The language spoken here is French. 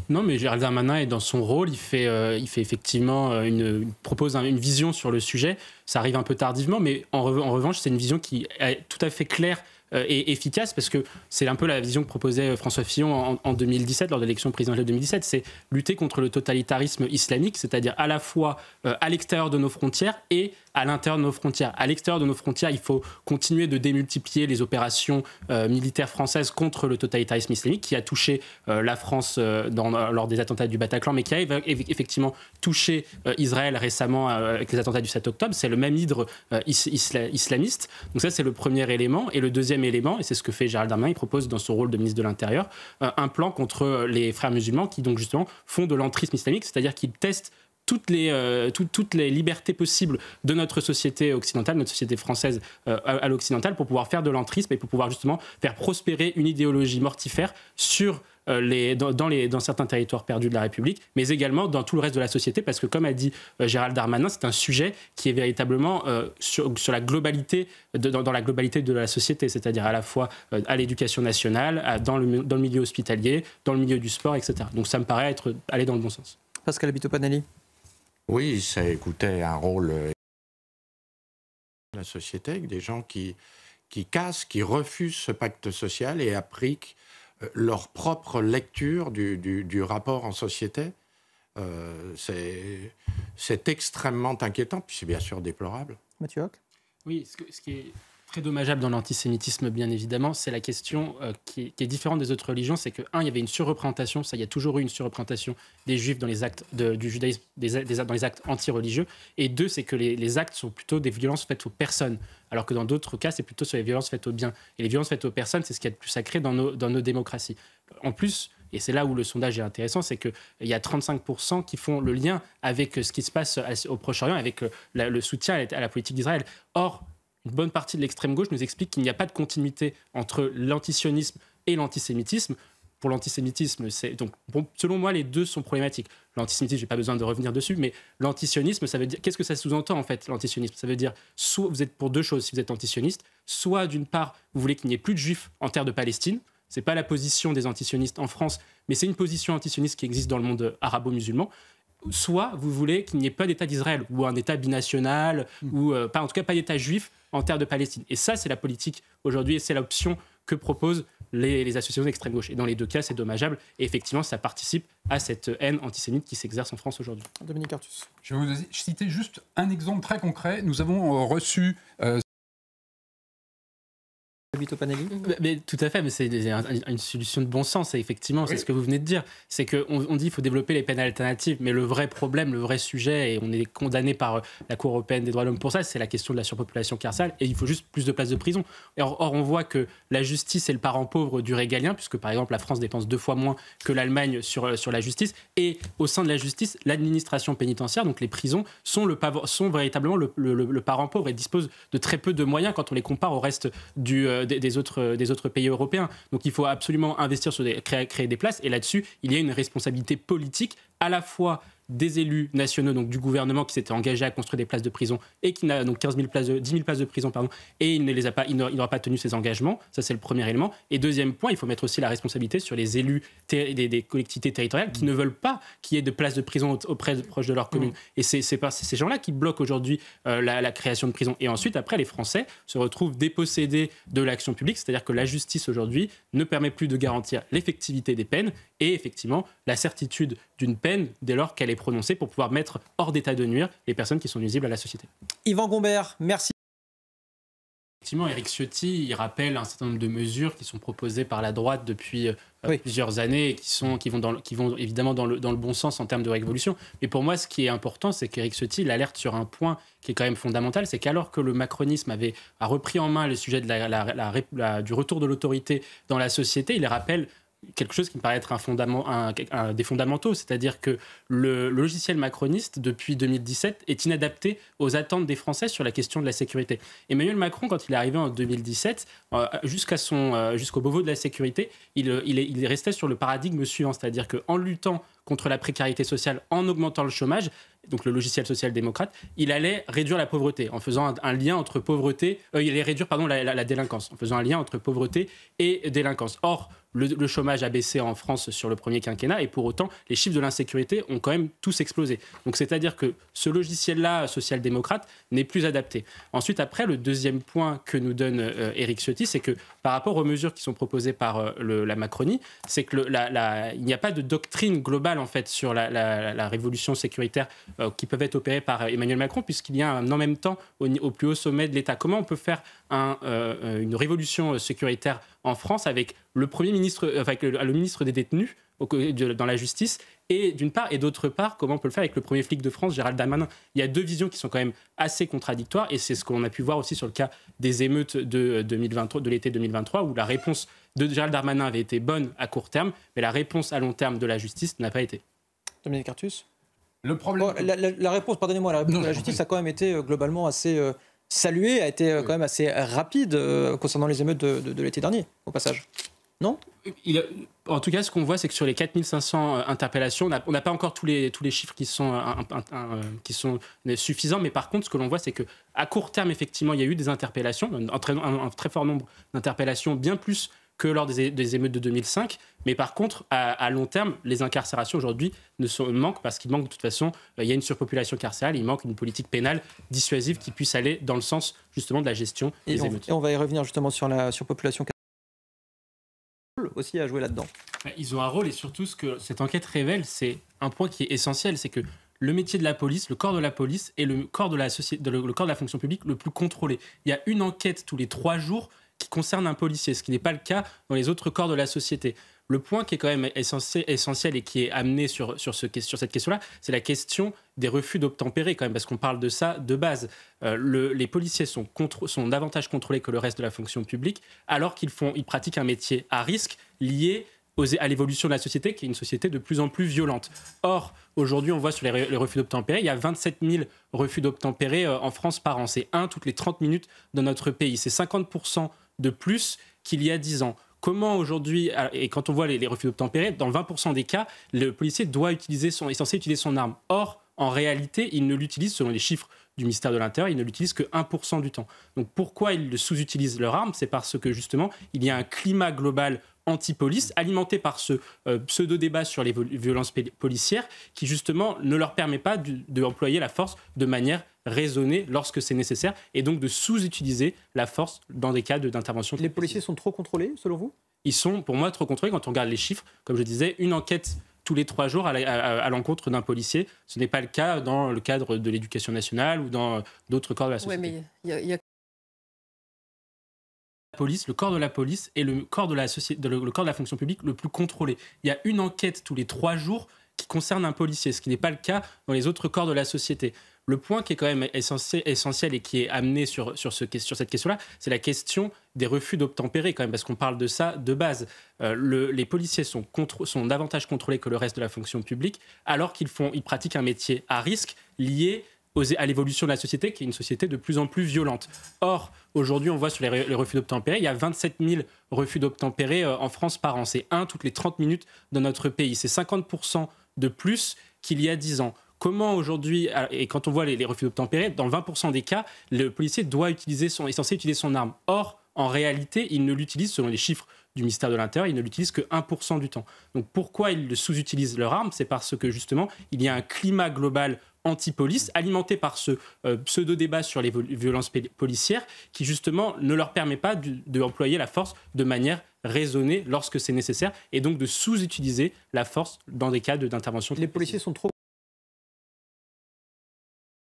Non, mais Gérald Darmanin est dans son rôle, il fait effectivement propose une vision sur le sujet. Ça arrive un peu tardivement, mais en revanche, c'est une vision qui est tout à fait claire et efficace, parce que c'est un peu la vision que proposait François Fillon en 2017, lors de l'élection présidentielle de 2017, c'est lutter contre le totalitarisme islamique, c'est-à-dire à la fois à l'extérieur de nos frontières et à l'intérieur de nos frontières. À l'extérieur de nos frontières, il faut continuer de démultiplier les opérations militaires françaises contre le totalitarisme islamique, qui a touché la France lors des attentats du Bataclan, mais qui a effectivement touché Israël récemment avec les attentats du 7 octobre. C'est le même hydre islamiste. Donc ça, c'est le premier élément. Et le deuxième élément, et c'est ce que fait Gérald Darmanin, il propose dans son rôle de ministre de l'Intérieur, un plan contre les frères musulmans qui, donc justement, font de l'entrisme islamique, c'est-à-dire qu'ils testent toutes les libertés possibles de notre société occidentale, notre société française à l'occidentale, pour pouvoir faire de l'entrisme et pour pouvoir justement faire prospérer une idéologie mortifère dans certains territoires perdus de la République, mais également dans tout le reste de la société, parce que, comme a dit Gérald Darmanin, c'est un sujet qui est véritablement sur la globalité, dans la globalité de la société, c'est-à-dire à la fois à l'éducation nationale, dans le milieu hospitalier, dans le milieu du sport, etc. Donc ça me paraît aller dans le bon sens. Pascal Abito-Panelli. Oui, ça écoutait un rôle de la société, avec des gens qui cassent, qui refusent ce pacte social et appliquent leur propre lecture du rapport en société. C'est extrêmement inquiétant, puis c'est bien sûr déplorable. Mathieu Hoc. Oui, ce qui est très dommageable dans l'antisémitisme, bien évidemment, c'est la question qui est différente des autres religions. C'est que, un, il y avait une surreprésentation, il y a toujours eu une surreprésentation des juifs dans les actes du judaïsme, dans les actes anti-religieux. Et deux, c'est que les actes sont plutôt des violences faites aux personnes, alors que dans d'autres cas, c'est plutôt sur les violences faites aux biens. Et les violences faites aux personnes, c'est ce qui est le plus sacré dans nos démocraties. En plus, et c'est là où le sondage est intéressant, c'est qu'il y a 35% qui font le lien avec ce qui se passe au Proche-Orient, avec le soutien à la politique d'Israël. Or, une bonne partie de l'extrême gauche nous explique qu'il n'y a pas de continuité entre l'antisionisme et l'antisémitisme. Pour l'antisémitisme, selon moi, les deux sont problématiques. L'antisémitisme, je n'ai pas besoin de revenir dessus, mais l'antisionisme, ça veut dire... Qu'est-ce que ça sous-entend, en fait, l'antisionisme ? Ça veut dire, soit vous êtes pour deux choses si vous êtes antisioniste, soit, d'une part, vous voulez qu'il n'y ait plus de juifs en terre de Palestine. Ce n'est pas la position des antisionistes en France, mais c'est une position antisioniste qui existe dans le monde arabo-musulman. Soit vous voulez qu'il n'y ait pas d'État d'Israël, ou un État binational, ou en tout cas pas d'État juif en terre de Palestine. Et ça, c'est la politique aujourd'hui, et c'est l'option que proposent les associations d'extrême gauche. Et dans les deux cas, c'est dommageable. Et effectivement, ça participe à cette haine antisémite qui s'exerce en France aujourd'hui. Dominique Artus. Je vais vous citer juste un exemple très concret. Nous avons reçu... Mais tout à fait, mais c'est une solution de bon sens, et effectivement, c'est ce que vous venez de dire. C'est qu'on dit qu'il faut développer les peines alternatives, mais le vrai problème, le vrai sujet, et on est condamné par la Cour européenne des droits de l'homme pour ça, c'est la question de la surpopulation carcérale, et il faut juste plus de places de prison. Or, on voit que la justice est le parent pauvre du régalien, puisque par exemple la France dépense 2 fois moins que l'Allemagne sur la justice, et au sein de la justice, l'administration pénitentiaire, donc les prisons, sont véritablement le parent pauvre et disposent de très peu de moyens quand on les compare au reste des autres pays européens. Donc il faut absolument investir sur créer des places, et là-dessus, il y a une responsabilité politique à la fois des élus nationaux, donc du gouvernement qui s'était engagé à construire des places de prison et qui n'a donc 10 000 places de prison, et il n'aura pas tenu ses engagements. Ça, c'est le premier élément. Et deuxième point, il faut mettre aussi la responsabilité sur les élus des collectivités territoriales qui ne veulent pas qu'il y ait de places de prison proches de leur commune. Et c'est ces gens-là qui bloquent aujourd'hui la création de prisons. Et ensuite, après, les Français se retrouvent dépossédés de l'action publique, c'est-à-dire que la justice aujourd'hui ne permet plus de garantir l'effectivité des peines et effectivement la certitude d'une peine dès lors qu'elle est prononcée, pour pouvoir mettre hors d'état de nuire les personnes qui sont nuisibles à la société. Yvan Gombert, merci. Effectivement, Éric Ciotti, il rappelle un certain nombre de mesures qui sont proposées par la droite depuis plusieurs années et qui vont évidemment dans le bon sens en termes de révolution. Mais pour moi, ce qui est important, c'est qu'Éric Ciotti alerte sur un point qui est quand même fondamental, c'est qu'alors que le macronisme a repris en main le sujet du retour de l'autorité dans la société, il rappelle quelque chose qui me paraît être un des fondamentaux, c'est-à-dire que le logiciel macroniste, depuis 2017, est inadapté aux attentes des Français sur la question de la sécurité. Emmanuel Macron, quand il est arrivé en 2017, jusqu'au Beauvau de la sécurité, il restait sur le paradigme suivant, c'est-à-dire qu'en luttant contre la précarité sociale, en augmentant le chômage, donc le logiciel social-démocrate, il allait réduire la pauvreté en faisant un lien entre pauvreté, il allait réduire la délinquance en faisant un lien entre pauvreté et délinquance. Or, le chômage a baissé en France sur le premier quinquennat et pour autant, les chiffres de l'insécurité ont quand même tous explosé. Donc c'est-à-dire que ce logiciel-là, social-démocrate, n'est plus adapté. Ensuite, après, le deuxième point que nous donne Éric Ciotti, c'est que par rapport aux mesures qui sont proposées par la Macronie, c'est que il n'y a pas de doctrine globale en fait sur la révolution sécuritaire qui peuvent être opérées par Emmanuel Macron, puisqu'il y a en même temps au plus haut sommet de l'État. Comment on peut faire une révolution sécuritaire en France avec le Premier ministre, avec le ministre des détenus dans la justice, et d'une part, et d'autre part, comment on peut le faire avec le premier flic de France, Gérald Darmanin. Il y a deux visions qui sont quand même assez contradictoires, et c'est ce qu'on a pu voir aussi sur le cas des émeutes de l'été 2023, où la réponse de Gérald Darmanin avait été bonne à court terme, mais la réponse à long terme de la justice n'a pas été. Dominique Artus. Le problème... La réponse, pardonnez-moi, la réponse de la justice a quand même été globalement assez saluée, a été quand même assez rapide concernant les émeutes de l'été dernier, au passage. Non ? En tout cas, ce qu'on voit, c'est que sur les 4500 interpellations, on n'a pas encore tous les chiffres qui sont suffisants, mais par contre, ce que l'on voit, c'est qu'à court terme, effectivement, il y a eu des interpellations, un très fort nombre d'interpellations, bien plus que lors des émeutes de 2005. Mais par contre, à long terme, les incarcérations aujourd'hui manquent parce qu'il manque de toute façon, il y a une surpopulation carcérale, il manque une politique pénale dissuasive qui puisse aller dans le sens justement de la gestion des émeutes. Et on va y revenir justement sur la surpopulation carcérale aussi à jouer là-dedans. Ils ont un rôle et surtout ce que cette enquête révèle, c'est un point qui est essentiel, c'est que le métier de la police, le corps de la police est le corps de la fonction publique le plus contrôlé. Il y a une enquête tous les 3 jours qui concerne un policier, ce qui n'est pas le cas dans les autres corps de la société. Le point qui est quand même essentiel et qui est amené sur cette question-là, c'est la question des refus d'obtempérer quand même, parce qu'on parle de ça de base. Les policiers sont davantage contrôlés que le reste de la fonction publique, alors qu'ils pratiquent un métier à risque lié à l'évolution de la société, qui est une société de plus en plus violente. Or, aujourd'hui, on voit sur les refus d'obtempérer, il y a 27 000 refus d'obtempérer en France par an. C'est 1 toutes les 30 minutes dans notre pays. C'est 50% de plus qu'il y a 10 ans. Comment aujourd'hui, et quand on voit les refus d'obtempérer, dans 20% des cas, le policier est censé utiliser son arme. Or, en réalité, il ne l'utilise, selon les chiffres du ministère de l'Intérieur, il ne l'utilise que 1% du temps. Donc pourquoi ils sous-utilisent leur arme ? C'est parce que justement, il y a un climat global anti-police, alimenté par ce pseudo-débat sur les violences policières, qui justement ne leur permet pas d'employer la force de manière raisonnée lorsque c'est nécessaire, et donc de sous-utiliser la force dans des cas d'intervention. Les policiers sont trop contrôlés, selon vous ? Ils sont, pour moi, trop contrôlés quand on regarde les chiffres. Comme je disais, une enquête tous les 3 jours à l'encontre d'un policier. Ce n'est pas le cas dans le cadre de l'éducation nationale ou dans d'autres corps de la société. Oui, mais il y a... Le corps de la police est le corps de la fonction publique le plus contrôlé. Il y a une enquête tous les 3 jours qui concerne un policier, ce qui n'est pas le cas dans les autres corps de la société. Le point qui est quand même essentiel et qui est amené sur cette question-là, c'est la question des refus d'obtempérer quand même, parce qu'on parle de ça de base. Les policiers sont davantage contrôlés que le reste de la fonction publique, alors qu'ils pratiquent un métier à risque lié à l'évolution de la société, qui est une société de plus en plus violente. Or, aujourd'hui, on voit sur les refus d'obtempérer, il y a 27 000 refus d'obtempérer en France par an. C'est 1 toutes les 30 minutes dans notre pays. C'est 50% de plus qu'il y a 10 ans. Comment aujourd'hui, et quand on voit les refus d'obtempérer, dans 20% des cas, le policier est censé utiliser son arme. Or, en réalité, il ne l'utilise, selon les chiffres du ministère de l'Intérieur, il ne l'utilise que 1% du temps. Donc pourquoi ils sous-utilisent leur arme ? C'est parce que justement, il y a un climat global anti-police, alimenté par ce pseudo-débat sur les violences policières, qui justement ne leur permet pas d'employer la force de manière raisonnée lorsque c'est nécessaire, et donc de sous-utiliser la force dans des cas d'intervention. Les policiers sont trop